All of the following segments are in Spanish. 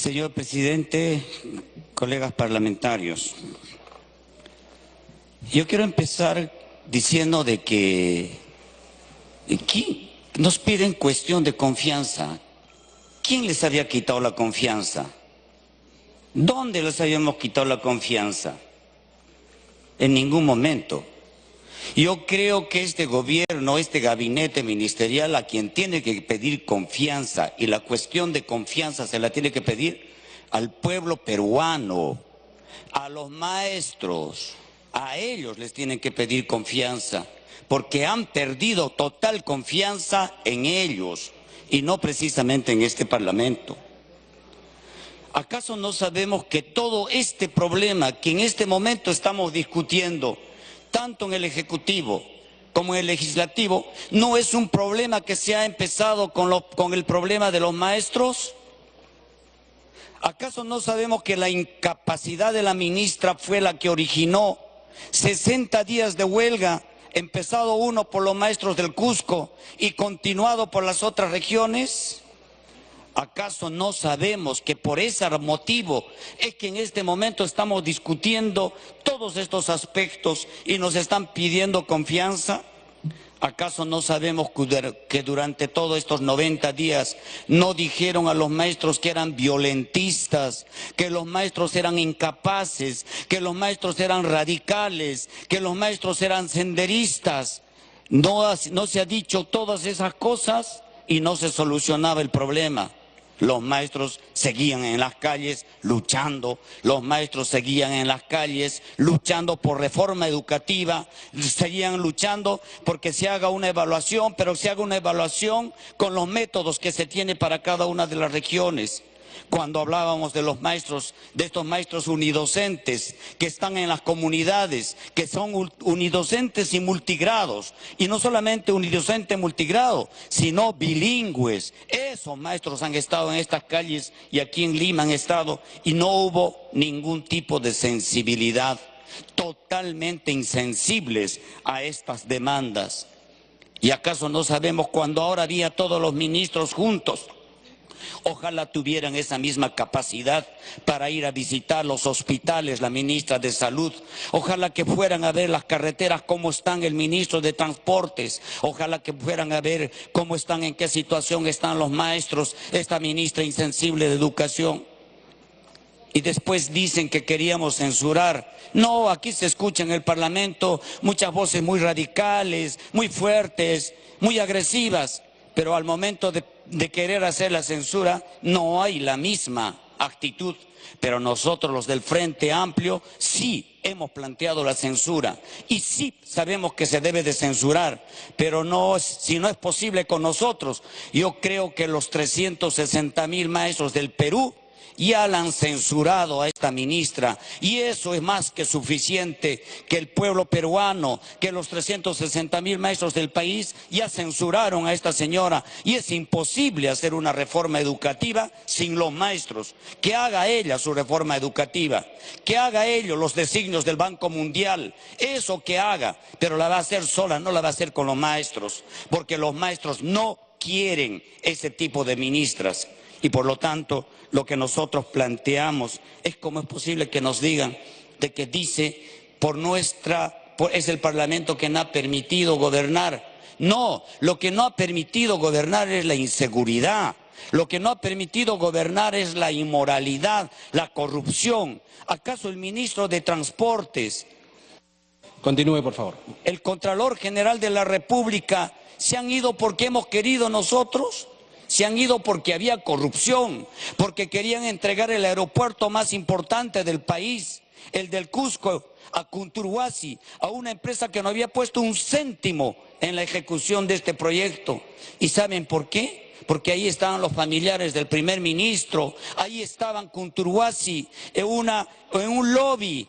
Señor presidente, colegas parlamentarios, yo quiero empezar diciendo de que aquí nos piden cuestión de confianza. ¿Quién les había quitado la confianza? ¿Dónde les habíamos quitado la confianza? En ningún momento. Yo creo que este gobierno, este gabinete ministerial, a quien tiene que pedir confianza, y la cuestión de confianza se la tiene que pedir al pueblo peruano, a los maestros, a ellos les tienen que pedir confianza, porque han perdido total confianza en ellos y no precisamente en este Parlamento. ¿Acaso no sabemos que todo este problema que en este momento estamos discutiendo, tanto en el Ejecutivo como en el Legislativo, no es un problema que se ha empezado con el problema de los maestros? ¿Acaso no sabemos que la incapacidad de la ministra fue la que originó 60 días de huelga, empezado uno por los maestros del Cusco y continuado por las otras regiones? ¿Acaso no sabemos que por ese motivo es que en este momento estamos discutiendo todos estos aspectos y nos están pidiendo confianza? ¿Acaso no sabemos que durante todos estos 90 días no dijeron a los maestros que eran violentistas, que los maestros eran incapaces, que los maestros eran radicales, que los maestros eran senderistas? No se ha dicho todas esas cosas y no se solucionaba el problema. Los maestros seguían en las calles luchando, los maestros seguían en las calles luchando por reforma educativa, seguían luchando porque se haga una evaluación, pero se haga una evaluación con los métodos que se tiene para cada una de las regiones. Cuando hablábamos de los maestros, de estos maestros unidocentes que están en las comunidades, que son unidocentes y multigrados, y no solamente unidocente multigrado, sino bilingües. Esos maestros han estado en estas calles y aquí en Lima han estado y no hubo ningún tipo de sensibilidad, totalmente insensibles a estas demandas. ¿Y acaso no sabemos cuando ahora había todos los ministros juntos? Ojalá tuvieran esa misma capacidad para ir a visitar los hospitales, la ministra de Salud. Ojalá que fueran a ver las carreteras, cómo están el ministro de Transportes. Ojalá que fueran a ver cómo están, en qué situación están los maestros, esta ministra insensible de Educación. Y después dicen que queríamos censurar. No, aquí se escucha en el Parlamento muchas voces muy radicales, muy fuertes, muy agresivas. Pero al momento de querer hacer la censura no hay la misma actitud. Pero nosotros, los del Frente Amplio, sí hemos planteado la censura y sí sabemos que se debe de censurar, pero si no es posible con nosotros, yo creo que los 360.000 maestros del Perú ya la han censurado a esta ministra, y eso es más que suficiente. Que el pueblo peruano, que los 360.000 maestros del país ya censuraron a esta señora, y es imposible hacer una reforma educativa sin los maestros. Que haga ella su reforma educativa, que haga ellos los designios del Banco Mundial, eso que haga, pero la va a hacer sola, no la va a hacer con los maestros, porque los maestros no quieren ese tipo de ministras. Y por lo tanto, lo que nosotros planteamos es cómo es posible que nos digan de que dice es el Parlamento que no ha permitido gobernar. No, lo que no ha permitido gobernar es la inseguridad. Lo que no ha permitido gobernar es la inmoralidad, la corrupción. ¿Acaso el ministro de Transportes? Continúe, por favor. El Contralor General de la República se han ido porque hemos querido nosotros. Se han ido porque había corrupción, porque querían entregar el aeropuerto más importante del país, el del Cusco, a Cunturhuasi, a una empresa que no había puesto un céntimo en la ejecución de este proyecto. ¿Y saben por qué? Porque ahí estaban los familiares del primer ministro, ahí estaban Cunturhuasi, en un lobby.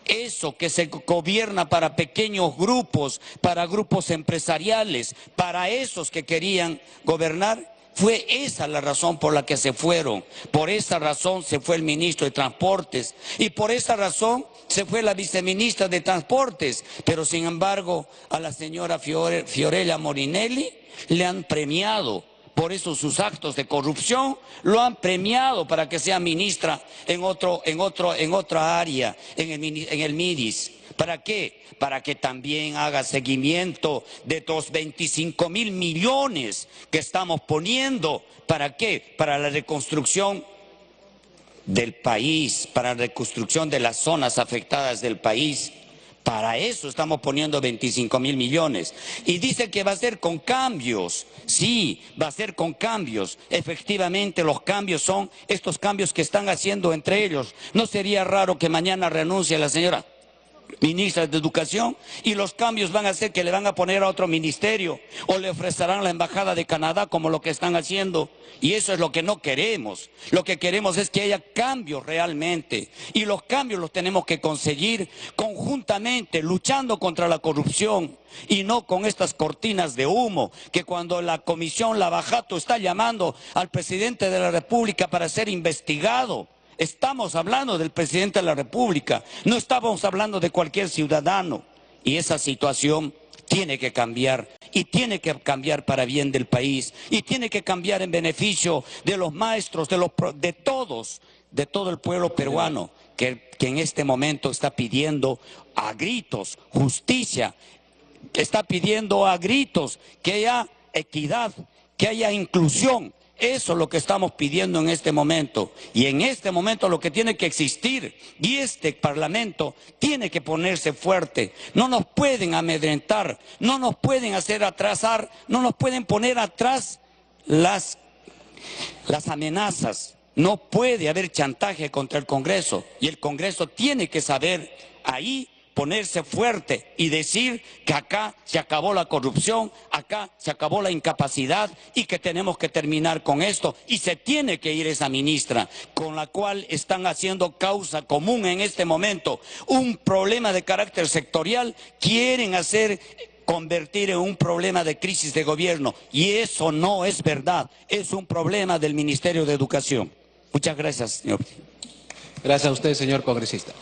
Eso que se gobierna para pequeños grupos, para grupos empresariales, para esos que querían gobernar, fue esa la razón por la que se fueron. Por esa razón se fue el ministro de Transportes y por esa razón se fue la viceministra de Transportes. Pero sin embargo a la señora Fiorella Morinelli le han premiado Por eso sus actos de corrupción lo han premiado para que sea ministra en otra área, en el MIDIS. ¿Para qué? Para que también haga seguimiento de los 25.000 millones que estamos poniendo. ¿Para qué? Para la reconstrucción del país, para la reconstrucción de las zonas afectadas del país. Para eso estamos poniendo 25.000 millones. Y dice que va a ser con cambios. Sí, va a ser con cambios. Efectivamente, los cambios son estos cambios que están haciendo entre ellos. ¿No sería raro que mañana renuncie la señora ministra de Educación y los cambios van a ser que le van a poner a otro ministerio o le ofrecerán la embajada de Canadá como lo que están haciendo? Y eso es lo que no queremos. Lo que queremos es que haya cambios realmente, y los cambios los tenemos que conseguir conjuntamente, luchando contra la corrupción y no con estas cortinas de humo que cuando la comisión Lavajato está llamando al presidente de la República para ser investigado. Estamos hablando del presidente de la República, no estamos hablando de cualquier ciudadano. Y esa situación tiene que cambiar, y tiene que cambiar para bien del país, y tiene que cambiar en beneficio de los maestros, de todos, de todo el pueblo peruano, que en este momento está pidiendo a gritos justicia, está pidiendo a gritos que haya equidad, que haya inclusión. Eso es lo que estamos pidiendo en este momento. Y en este momento lo que tiene que existir, y este Parlamento tiene que ponerse fuerte. No nos pueden amedrentar, no nos pueden hacer atrasar, no nos pueden poner atrás las amenazas. No puede haber chantaje contra el Congreso. Y el Congreso tiene que saber ahí ponerse fuerte y decir que acá se acabó la corrupción, acá se acabó la incapacidad y que tenemos que terminar con esto. Y se tiene que ir esa ministra, con la cual están haciendo causa común en este momento. Un problema de carácter sectorial quieren convertir en un problema de crisis de gobierno, y eso no es verdad. Es un problema del Ministerio de Educación. Muchas gracias, señor. Gracias a usted, señor congresista.